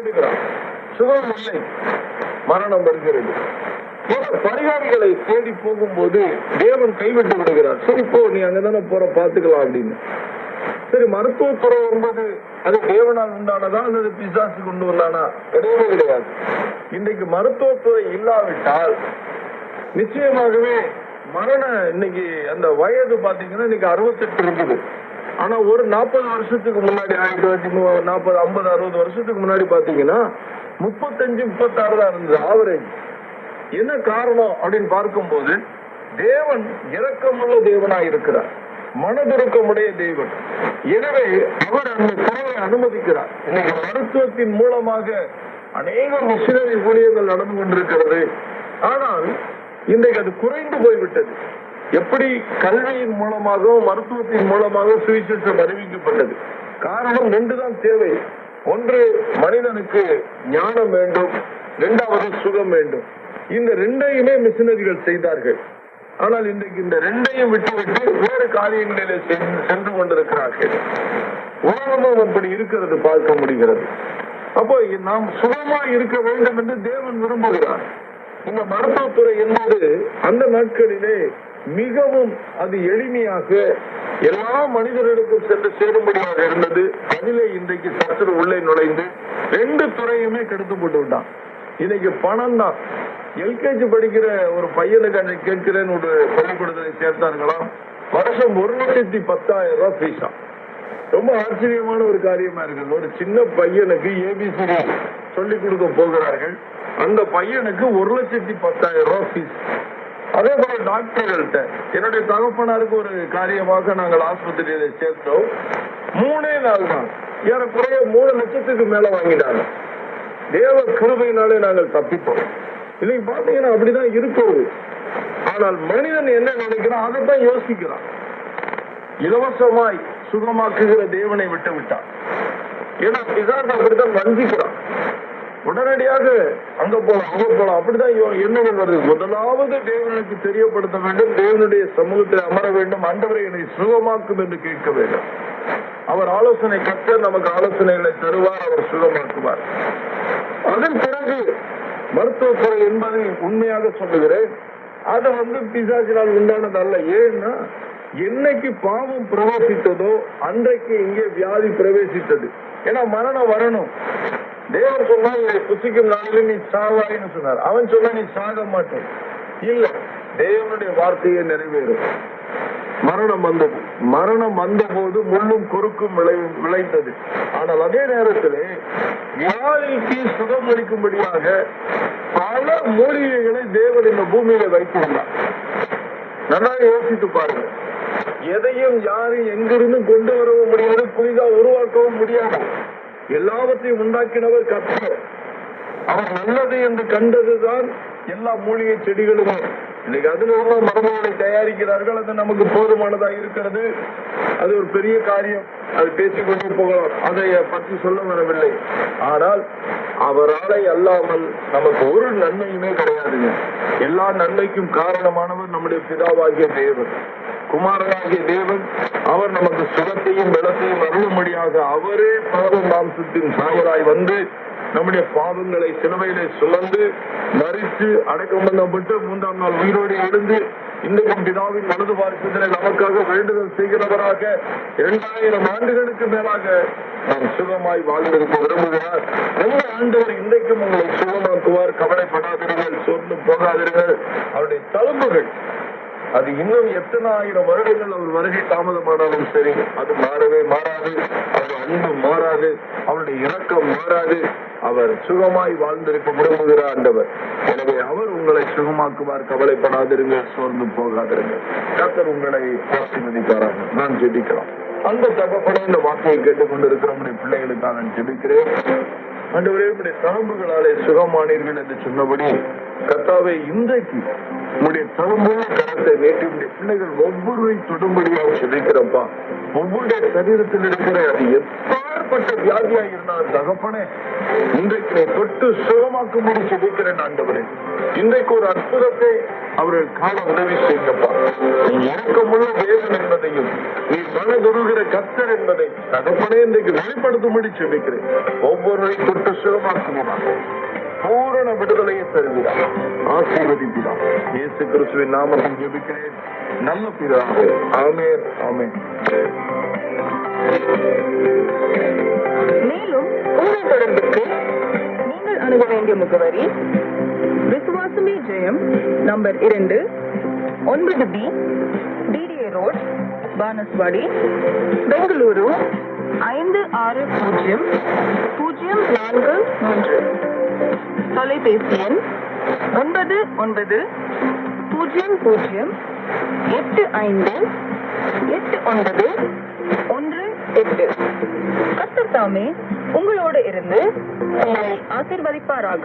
தேடுகிறான், சுகம் இல்லை, மரணம் வருகிறது. பரிகாரிகளை தேடி போகும்போது தேவன் கைவிட்டு விடுகிறார். சரி போ, நீ அங்கதானே போற, பாத்துக்கலாம் அப்படின்னு. சரி, மருத்துவத்துறை என்பது அது தேவனால் உண்டானதா அல்லது பிசாசு கொண்டு வந்தானா? கிடையவே கிடையாது. இன்றைக்கு மருத்துவத்துறை இல்லாவிட்டால் நிச்சயமாகவே மரண, இன்னைக்கு அந்த வயது பாத்தீங்கன்னா இன்னைக்கு 68 இருக்குது. ஆனா ஒரு 40 வருஷத்துக்கு முன்னாடி 1940, 50, 60 வருஷத்துக்கு முன்னாடி பாத்தீங்கன்னா 35, 36 தான் இருந்தது ஆவரேஜ். என்ன காரணம் அப்படின்னு பார்க்கும்போது தேவன் இரக்கமுள்ள தேவனாய் இருக்கிறார், மனதுருக்கமுடைய தேவன். எனவே அவர் அந்த குறையை அனுமதிக்கிறார். இன்னைக்கு மருத்துவத்தின் மூலமாக அநேக மிஷனரி ஊழியர்கள் நடந்து கொண்டிருக்கிறது. ஆனால் இன்றைக்கு அது குறைந்து போய்விட்டது. எப்படி கல்வியின் மூலமாகவும் மருத்துவத்தின் மூலமாக சுவிசேஷம் அறிவிக்கப்பட்டது. காரணம் 2 தான் தேவை. ஒன்று, மனிதனுக்கு ஞானம் வேண்டும், 2வது சுகம் வேண்டும். இந்த 2ஐயுமே மிஷனரிகள் செய்தார்கள். ஆனால் இன்றைக்கு இந்த 2ஐயும் விட்டுவிட்டு வேறு காரியங்களிலே சென்று கொண்டிருக்கிறார்கள். உலகமும் அப்படி இருக்கிறது, பார்க்க முடிகிறது. அப்போ நாம் சுகமா இருக்க வேண்டும் என்று தேவன் விரும்புகிறார். இந்த மருத்துவத்துறை என்பது அந்த நாட்களிலே மிகவும் அது எளிமையாக எல்லா மனிதர்களுக்கும் சென்று சேரும்படியாக இருந்தது. அதிலே இன்றைக்கு சற்று உள்ளே நுழைந்து 2 துறையுமே கெடுத்து போட்டு விட்டான். இன்னைக்கு பணம் தான். எல்கேஜி படிக்கிற ஒரு பையனுக்கு அன்னைக்கு கேட்கிறேன்னு ஒரு பள்ளிக்கூடத்தை சேர்த்தார்களாம். வருஷம் 1,10,000 ஃபீஸா. ரொம்ப ஆச்சரியமான ஒரு காரியமா இருக்குது. ஒரு சின்ன பையனுக்கு ஏபிசிடி சொல்லிக் கொடுக்க போகிறார்கள். அந்த பையனுக்கு 1,10,000 ஃபீஸ். அதே போல டாக்டர்கள்ட்ட, என்னுடைய தகப்பனாருக்கு ஒரு காரியமாக நாங்கள் ஆஸ்பத்திரியில சேர்த்தோம். 3 நாள் தான் ஏறக்குறைய 3 லட்சத்துக்கு மேல வாங்கிட்டாங்க. தேவ கிருபையினாலே நாங்கள் தப்பிப்போம். இன்னைக்கு பாத்தீங்கன்னா அப்படிதான் இருக்கிறது. ஆனால் மனிதன் என்ன நினைக்கிறான், அதைத்தான் யோசிக்கிறான். இலவசமாய் சுகமாக்குகிற தேவனை விட்டு விட்டான். ஏன்னா பிசாசு அப்படித்தான் வஞ்சிக்கிறான். உடனடியாக அங்க போலாம் அப்படிதான் எண்ணங்கள் வருது. முதலாவது தேவனுக்கு தெரியப்படுத்த வேண்டும், தேவனுடைய சமூகத்தில் அமர வேண்டும், ஆண்டவரை என்னை சுகமாக்கும் என்று கேட்க வேண்டும். அவர் ஆலோசனை கர்த்தர் நமக்கு ஆலோசனைகளை தருவார், அவர் சுகமாக்குவார். அதன் பிறகு மருத்துவத்துறை என்பது உண்மையாக சொல்லுகிறேன், அது பிசாசினால் உண்டானது அல்ல. ஏன்னா என்னைக்கு பாவம் பிரவேசித்ததோ அன்றைக்கு இங்கே வியாதி பிரவேசித்தது. ஏன்னா மரணம் வரணும். தேவன் சொன்னால் நீ புசிக்கும் நாளில் நீ சாவாயின்னு சொன்னார். அவன் சொன்ன நீ சாக மாட்டேன். இல்ல, தேவனுடைய வார்த்தையை நிறைவேறும். மரணம் வந்தது. மரணம் வந்த போது முள்ளும் குறுக்கும் விளைந்தது. ஆனால் அதே நேரத்திலே வியாதிக்கு சுகம் அளிக்கும்படியாக பல மூலிகைகளை தேவன் இந்த பூமியில வைத்துள்ளார். நல்லா யோசித்து பாருங்க. எதையும் யாரும் எங்கிருந்து கொண்டு வரவும் முடியாது, புதிதா உருவாக்கவும் முடியாது. எல்லாவற்றையும் உண்டாக்கினவர் கர்த்தர். அவர் நல்லது என்று கண்டதுதான் எல்லா மூலிகை செடிகளுமே. இன்னைக்கு அதுல உள்ள மருந்துகளை தயாரிக்கிறார்கள். அது நமக்கு போதுமானதாக இருக்கிறது. அது ஒரு பெரிய காரியம். அது பேசிக்கொண்டு போகலாம், அதை பற்றி சொல்ல வரவில்லை. ஆனால் அவராலை அல்லாமல் நமக்கு ஒரு நன்மையுமே கிடையாதுங்க. எல்லா நன்மைக்கும் காரணமானவர் நம்முடைய பிதாவாகிய தேவன், குமாரனாகிய தேவன். அவர் நமக்கு சுகத்தையும் பலத்தையும் அருளும்படியாக அவரே பாவ மாம்சத்தின் சாயலாய் வந்து நம்முடைய பாவங்களை சிலுவையிலே சுமந்து மரித்து அடக்கம் பண்ணப்பட்டு 3ஆம் நாள் உயிரோடு எழுந்து இன்றைக்கும் பிதாவின் வலது பார்ப்பதிலே நமக்காக வேண்டுதல் செய்கிறவராக 2000 ஆண்டுகளுக்கு மேலாக நாம் சுகமாய் வாழ்ந்திருக்க விரும்புகிறார். அந்த ஆண்டவர் இன்றைக்கும் உங்களை சுகமாக்குவார். கவலைப்படாதீர்கள், சோர்ந்து போகாதீர்கள். அவருடைய தழும்புகள் அது இன்னும் எத்தனை ஆயிரம் வருடங்கள் அவர் வருகை தாமதமானாலும் சரி, அது மாறவே மாறாது. அவர் அன்பு மாறாது, அவருடைய இரக்கம் மாறாது. அவர் சுகமாய் வாழ்ந்திருக்க விரும்புகிற ஆண்டவர். எனவே அவர் உங்களை சுகமாக்குவார். கவலைப்படாதிருங்க, சோர்ந்து போகாதிருங்க. கர்த்தர் உங்களை ஆசீர்வதிப்பாராக. நான் ஜெபிக்கலாம். அந்த தகப்பனே, இந்த வார்த்தையை கேட்டுக்கொண்டிருக்கிற நம்முடைய பிள்ளைகளுக்காக நான் ஜெபிக்கிறேன். ஆண்டவரே, உடைய தழும்புகளாலே சுகமானீர்கள் என்று சொன்னபடி கர்த்தாவே, இன்றைக்கு உடைய தழும்புள்ள கரத்தை நேற்று உடைய பிள்ளைகள் ஒவ்வொருவரை தொடும்படியாக ஜெபிக்கிறப்பா. ஒவ்வொருடைய சரீரத்தில் இருக்கிற அது எப்படிப்பட்ட வியாதியா இருந்தாலும் தகப்பனே, இன்றைக்கு நீ தொட்டு சுகமாக்கும்படி செபிக்கிறேன் ஆண்டவரே. இன்றைக்கு ஒரு அற்புதத்தை அவர்கள் காண உதவி செய்யப்பா. நீ இறக்கமுள்ள தேவன் என்பதையும் நீ மனதுருகிற கர்த்தர் என்பதை தகப்பனே இன்றைக்கு வெளிப்படுத்தும்படி செபிக்கிறேன். ஒவ்வொருவரையும் தொட்டு சுகமாக்குவாங்க, பூரண விடுதலையை தருகிறார், ஆசீர்வதிக்கிறார். இயேசு கிறிஸ்துவின் நாமத்தில் ஜெபிக்கிறேன் நல்ல பிதாவே. ஆமென், ஆமென். மேலும் உங்கள் தொடர்புக்கு நீங்கள் அணுக வேண்டிய முகவரி விசுவாசமே ஜெயம், number 2, 9B DDA road, Banaswadi, Bengaluru 560043. தொலைபேசி எண் 9900858918. கர்த்தர் தாமே உங்களோடு இருந்து உங்களை ஆசீர்வதிப்பாராக.